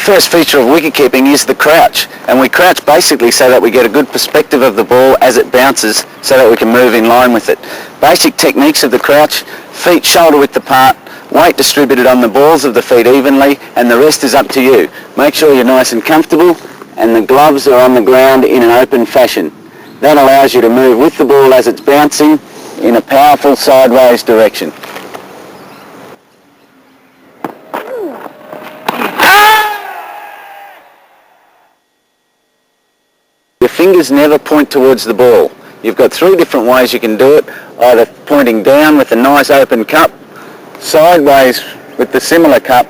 first feature of wicket keeping is the crouch, and we crouch basically so that we get a good perspective of the ball as it bounces so that we can move in line with it. Basic techniques of the crouch: feet shoulder width apart, weight distributed on the balls of the feet evenly, and the rest is up to you. Make sure you're nice and comfortable and the gloves are on the ground in an open fashion. That allows you to move with the ball as it's bouncing in a powerful sideways direction. Your fingers never point towards the ball. You've got three different ways you can do it: either pointing down with a nice open cup, sideways with the similar cup,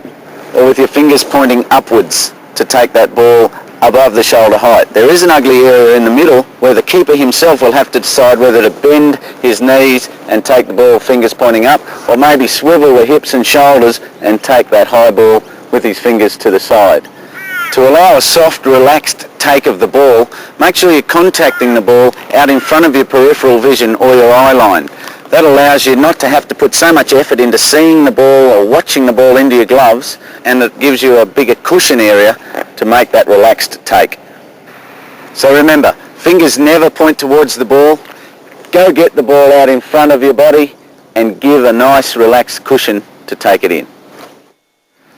or with your fingers pointing upwards to take that ball above the shoulder height. There is an ugly area in the middle where the keeper himself will have to decide whether to bend his knees and take the ball fingers pointing up, or maybe swivel the hips and shoulders and take that high ball with his fingers to the side. To allow a soft, relaxed take of the ball, make sure you're contacting the ball out in front of your peripheral vision or your eye line. That allows you not to have to put so much effort into seeing the ball or watching the ball into your gloves, and it gives you a bigger cushion area to make that relaxed take. So remember, fingers never point towards the ball. Go get the ball out in front of your body and give a nice relaxed cushion to take it in.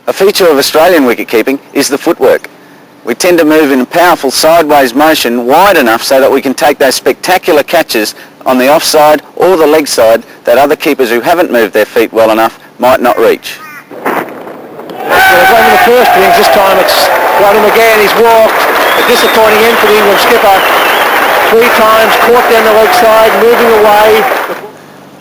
A feature of Australian wicket keeping is the footwork. We tend to move in a powerful sideways motion wide enough so that we can take those spectacular catches on the offside or the leg side that other keepers who haven't moved their feet well enough might not reach. Well, it went in the first innings. This time it's got him again. He's walked. A disappointing end for the England skipper. 3 times caught down the leg side, moving away.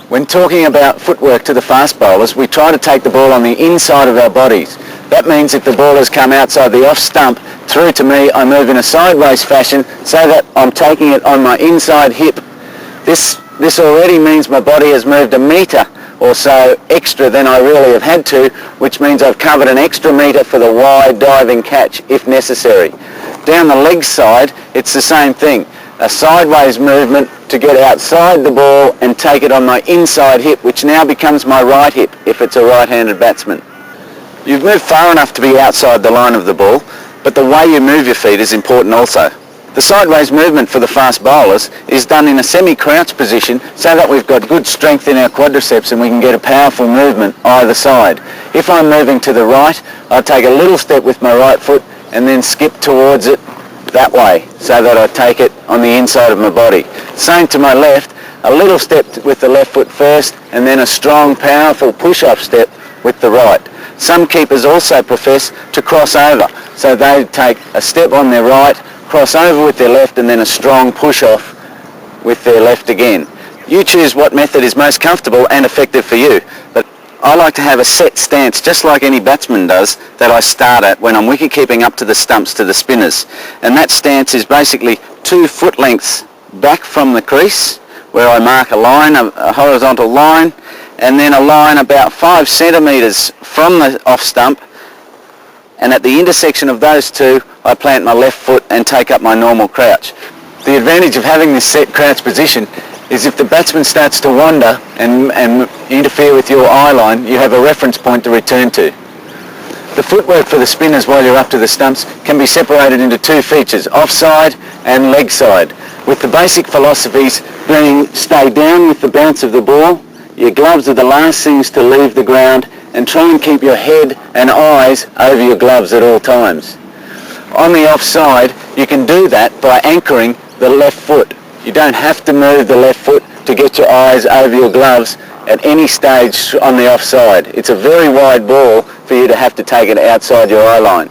When talking about footwork to the fast bowlers, we try to take the ball on the inside of our bodies. That means if the ball has come outside the off stump through to me, I move in a sideways fashion so that I'm taking it on my inside hip. This already means my body has moved a metre or so extra than I really have had to, which means I've covered an extra metre for the wide diving catch if necessary. Down the leg side, it's the same thing. A sideways movement to get outside the ball and take it on my inside hip, which now becomes my right hip if it's a right-handed batsman. You've moved far enough to be outside the line of the ball, but the way you move your feet is important also. The sideways movement for the fast bowlers is done in a semi-crouch position so that we've got good strength in our quadriceps and we can get a powerful movement either side. If I'm moving to the right, I'll take a little step with my right foot and then skip towards it that way so that I take it on the inside of my body. Same to my left, a little step with the left foot first and then a strong, powerful push-up step with the right. Some keepers also profess to cross over, so they take a step on their right, cross over with their left and then a strong push-off with their left again. You choose what method is most comfortable and effective for you, but I like to have a set stance, just like any batsman does, that I start at when I'm wicket keeping up to the stumps to the spinners. And that stance is basically 2 foot lengths back from the crease, where I mark a line, a horizontal line, and then a line about 5 centimetres from the off stump, and at the intersection of those two, I plant my left foot and take up my normal crouch. The advantage of having this set crouch position is if the batsman starts to wander and interfere with your eye line, you have a reference point to return to. The footwork for the spinners while you're up to the stumps can be separated into 2 features, offside and leg side, with the basic philosophies being stay down with the bounce of the ball, your gloves are the last things to leave the ground, and try and keep your head and eyes over your gloves at all times. On the offside, you can do that by anchoring the left foot. You don't have to move the left foot to get your eyes over your gloves at any stage on the offside. It's a very wide ball for you to have to take it outside your eye line.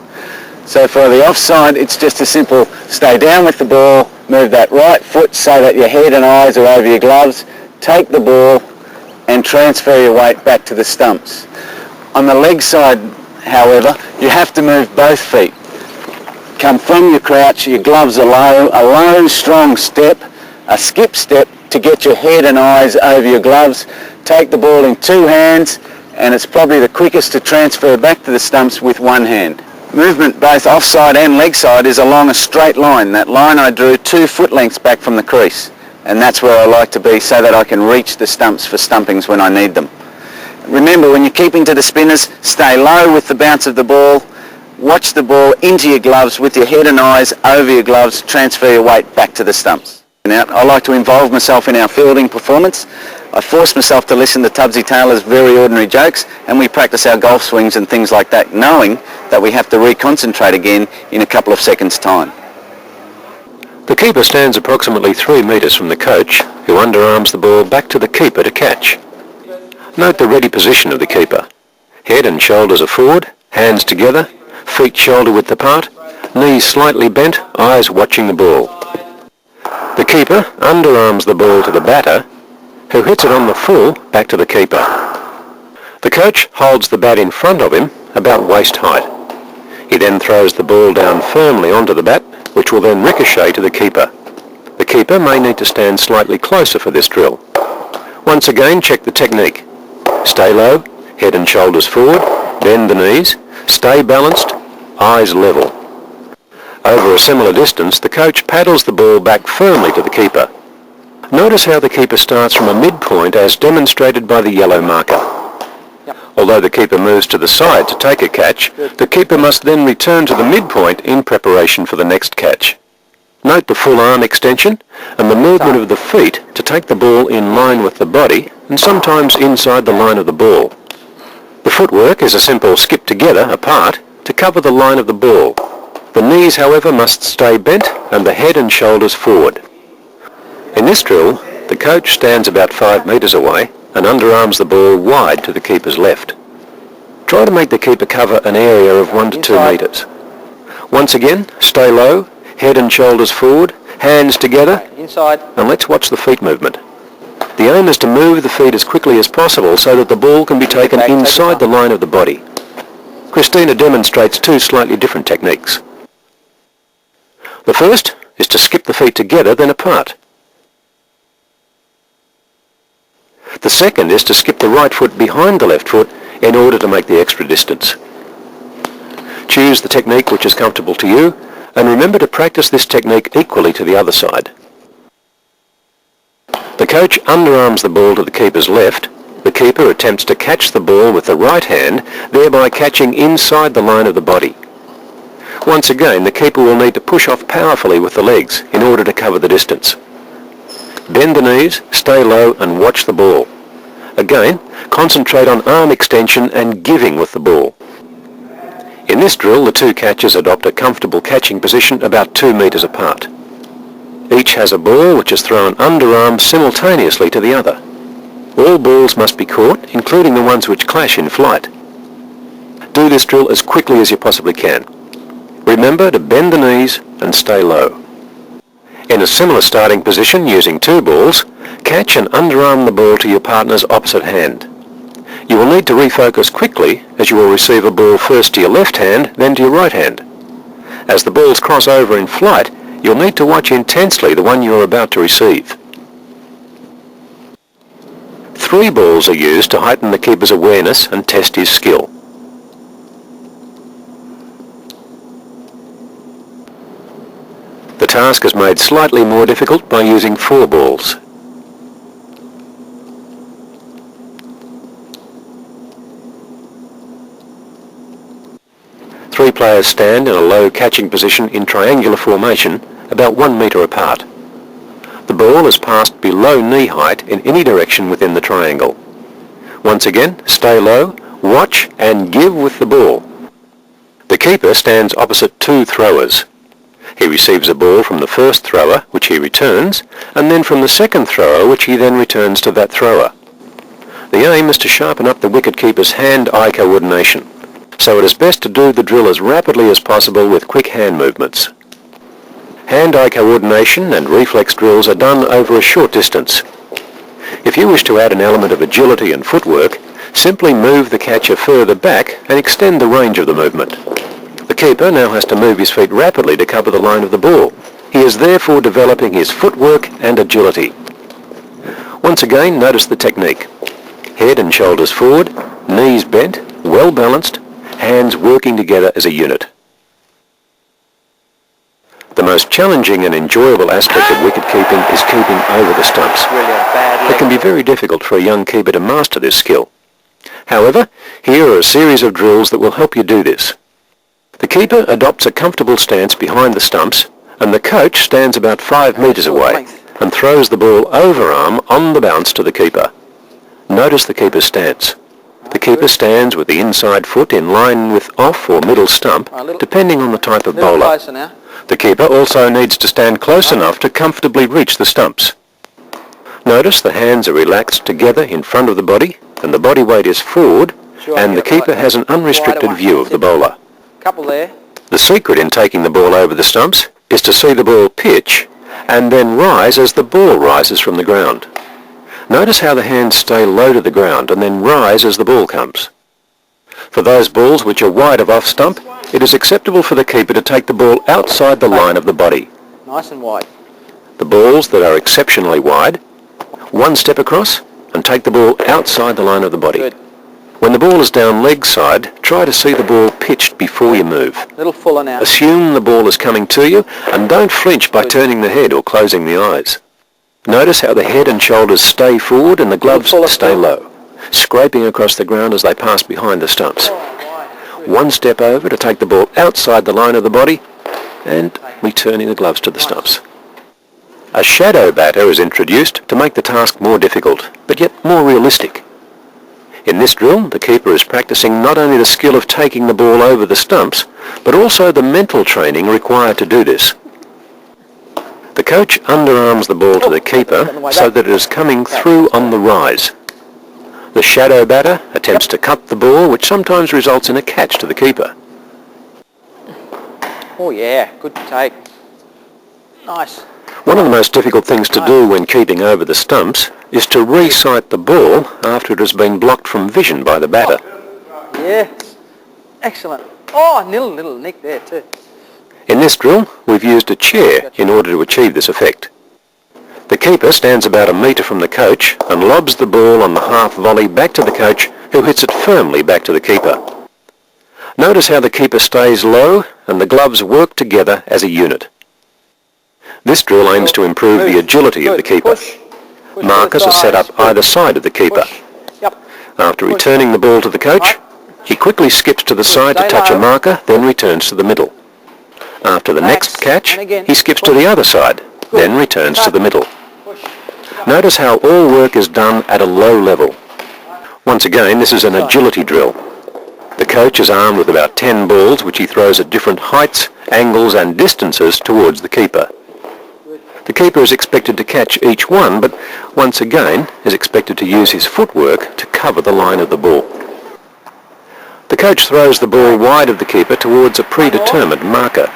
So for the offside, it's just a simple stay down with the ball, move that right foot so that your head and eyes are over your gloves, take the ball and transfer your weight back to the stumps. On the leg side, however, you have to move both feet. Come from your crouch, your gloves are low, a low, strong step, a skip step to get your head and eyes over your gloves. Take the ball in 2 hands, and it's probably the quickest to transfer back to the stumps with 1 hand. Movement both offside and leg side is along a straight line. That line I drew 2 foot lengths back from the crease, and that's where I like to be so that I can reach the stumps for stumpings when I need them. Remember, when you're keeping to the spinners, stay low with the bounce of the ball, watch the ball into your gloves with your head and eyes over your gloves, transfer your weight back to the stumps. Now, I like to involve myself in our fielding performance. I force myself to listen to Tubbsy Taylor's very ordinary jokes, and we practice our golf swings and things like that, knowing that we have to reconcentrate again in a couple of seconds' time. The keeper stands approximately 3 metres from the coach, who underarms the ball back to the keeper to catch. Note the ready position of the keeper. Head and shoulders are forward, hands together, feet shoulder width apart, knees slightly bent, eyes watching the ball. The keeper underarms the ball to the batter, who hits it on the full back to the keeper. The coach holds the bat in front of him, about waist height. He then throws the ball down firmly onto the bat, which will then ricochet to the keeper. The keeper may need to stand slightly closer for this drill. Once again, check the technique. Stay low, head and shoulders forward, bend the knees, stay balanced, eyes level. Over a similar distance, the coach paddles the ball back firmly to the keeper. Notice how the keeper starts from a midpoint as demonstrated by the yellow marker. Although the keeper moves to the side to take a catch, the keeper must then return to the midpoint in preparation for the next catch. Note the full arm extension and the movement of the feet to take the ball in line with the body and sometimes inside the line of the ball. The footwork is a simple skip together apart to cover the line of the ball. The knees, however, must stay bent and the head and shoulders forward. In this drill, the coach stands about 5 metres away and underarms the ball wide to the keeper's left. Try to make the keeper cover an area of 1 to 2 metres. Once again, stay low, head and shoulders forward, hands together, Inside. and let's watch the feet movement. The aim is to move the feet as quickly as possible so that the ball can be taken inside the line of the body. Christina demonstrates 2 slightly different techniques. The first is to skip the feet together, then apart. The second is to skip the right foot behind the left foot in order to make the extra distance. Choose the technique which is comfortable to you, and remember to practice this technique equally to the other side. The coach underarms the ball to the keeper's left. The keeper attempts to catch the ball with the right hand, thereby catching inside the line of the body. Once again, the keeper will need to push off powerfully with the legs in order to cover the distance. Bend the knees, stay low and watch the ball. Again, concentrate on arm extension and giving with the ball. In this drill, the 2 catchers adopt a comfortable catching position about 2 metres apart. Each has a ball which is thrown underarm simultaneously to the other. All balls must be caught, including the ones which clash in flight. Do this drill as quickly as you possibly can. Remember to bend the knees and stay low. In a similar starting position using 2 balls, catch and underarm the ball to your partner's opposite hand. You will need to refocus quickly as you will receive a ball first to your left hand, then to your right hand. As the balls cross over in flight, you'll need to watch intensely the one you are about to receive. 3 balls are used to heighten the keeper's awareness and test his skill. The task is made slightly more difficult by using 4 balls. Three players stand in a low catching position in triangular formation about 1 metre apart. The ball is passed below knee height in any direction within the triangle. Once again, stay low, watch and give with the ball. The keeper stands opposite 2 throwers. He receives a ball from the first thrower, which he returns, and then from the second thrower, which he then returns to that thrower. The aim is to sharpen up the wicket-keeper's hand-eye coordination, so it is best to do the drill as rapidly as possible with quick hand movements. Hand-eye coordination and reflex drills are done over a short distance. If you wish to add an element of agility and footwork, simply move the catcher further back and extend the range of the movement. The keeper now has to move his feet rapidly to cover the line of the ball. He is therefore developing his footwork and agility. Once again, notice the technique. Head and shoulders forward, knees bent, well balanced, hands working together as a unit. The most challenging and enjoyable aspect of wicket-keeping is keeping over the stumps. It can be very difficult for a young keeper to master this skill. However, here are a series of drills that will help you do this. The keeper adopts a comfortable stance behind the stumps, and the coach stands about 5 metres away and throws the ball overarm on the bounce to the keeper. Notice the keeper's stance. The keeper stands with the inside foot in line with off or middle stump, depending on the type of bowler. The keeper also needs to stand close enough to comfortably reach the stumps. Notice the hands are relaxed together in front of the body, and the body weight is forward, and the keeper has an unrestricted view of the bowler. Couple there. The secret in taking the ball over the stumps is to see the ball pitch and then rise as the ball rises from the ground. Notice how the hands stay low to the ground and then rise as the ball comes. For those balls which are wide of off stump, it is acceptable for the keeper to take the ball outside the line of the body. Nice and wide. The balls that are exceptionally wide, one step across and take the ball outside the line of the body. Good. When the ball is down leg side, try to see the ball pitched before you move. A little fuller now. Assume the ball is coming to you and don't flinch by turning the head or closing the eyes. Notice how the head and shoulders stay forward and the gloves stay low, scraping across the ground as they pass behind the stumps. One step over to take the ball outside the line of the body and returning the gloves to the stumps. A shadow batter is introduced to make the task more difficult, but yet more realistic. In this drill, the keeper is practicing not only the skill of taking the ball over the stumps, but also the mental training required to do this. The coach underarms the ball to the keeper so that it is coming through on the rise. The shadow batter attempts to cut the ball, which sometimes results in a catch to the keeper. Oh yeah, good take. Nice. One of the most difficult things to do when keeping over the stumps is to re-sight the ball after it has been blocked from vision by the batter. Yeah, excellent. Oh, little nick there too. In this drill, we've used a chair in order to achieve this effect. The keeper stands about a metre from the coach and lobs the ball on the half volley back to the coach, who hits it firmly back to the keeper. Notice how the keeper stays low and the gloves work together as a unit. This drill aims to improve the agility of the keeper. Markers are set up either side of the keeper. After returning the ball to the coach, he quickly skips to the side to touch a marker, then returns to the middle. After the next catch, he skips to the other side, then returns to the middle. Notice how all work is done at a low level. Once again, this is an agility drill. The coach is armed with about 10 balls which he throws at different heights, angles and distances towards the keeper. The keeper is expected to catch each one, but once again is expected to use his footwork to cover the line of the ball. The coach throws the ball wide of the keeper towards a predetermined marker.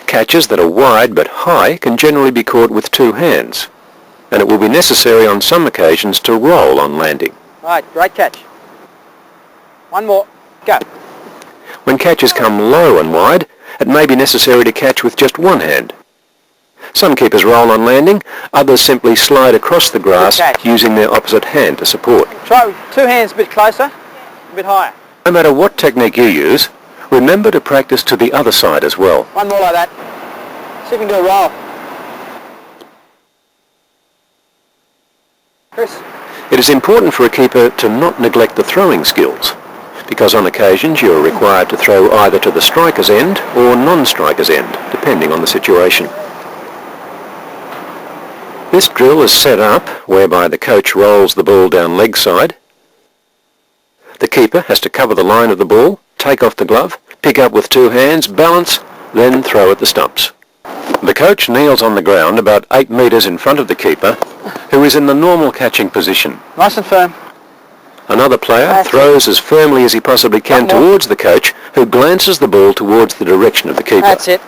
Catches that are wide but high can generally be caught with two hands, and it will be necessary on some occasions to roll on landing. Right, great catch. One more, go. When catches come low and wide, it may be necessary to catch with just one hand. Some keepers roll on landing, others simply slide across the grass using their opposite hand to support. Try two hands a bit closer, a bit higher. No matter what technique you use, remember to practice to the other side as well. One more like that. See if you can do a roll. Chris? It is important for a keeper to not neglect the throwing skills, because on occasions you are required to throw either to the striker's end or non-striker's end, depending on the situation. This drill is set up whereby the coach rolls the ball down leg side. The keeper has to cover the line of the ball, take off the glove, pick up with two hands, balance, then throw at the stumps. The coach kneels on the ground about 8 metres in front of the keeper, who is in the normal catching position. Nice and firm. Another player throws as firmly as he possibly can towards the coach, who glances the ball towards the direction of the keeper. That's it.